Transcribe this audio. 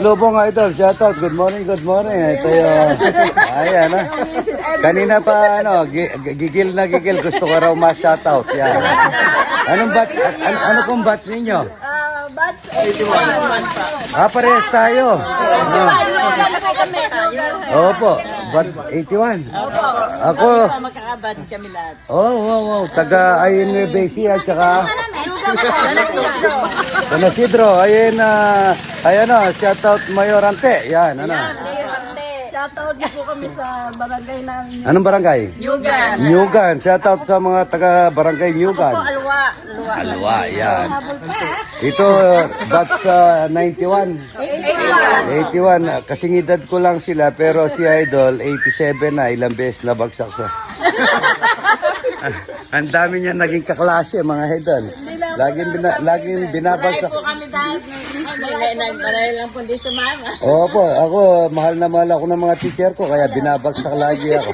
Lubong Idol, shoutout. Good morning, good morning. Ito yung, ayan ha. Kanina pa, gigil na gigil. Gusto ko raw ma-shoutout. Yan. Ano kong batch ninyo? Batch 81. Parehas tayo. Opo, batch 81. Ako. Magkaka-batch kami lahat. Wow. Taga Ayon Besi at saka San Isidro. Ayan shoutout Mayorante. Yan, Shoutout din po kami sa barangay namin. Anong barangay? Yugan. Nyugan. Shoutout sa mga taga barangay Nyugan. Alwa. Yan. Ito, batch 91. 81. Kasing edad ko lang sila, pero si Idol, 87 na. Ilang beses na bagsak siya. Ang dami niya naging kaklase, mga Idol. Laging binabagsak. Po kami dahil marahil lang po di sumama. Opo, ako, mahal na mahal ako ng mga teacher ko, kaya binabagsak lagi ako.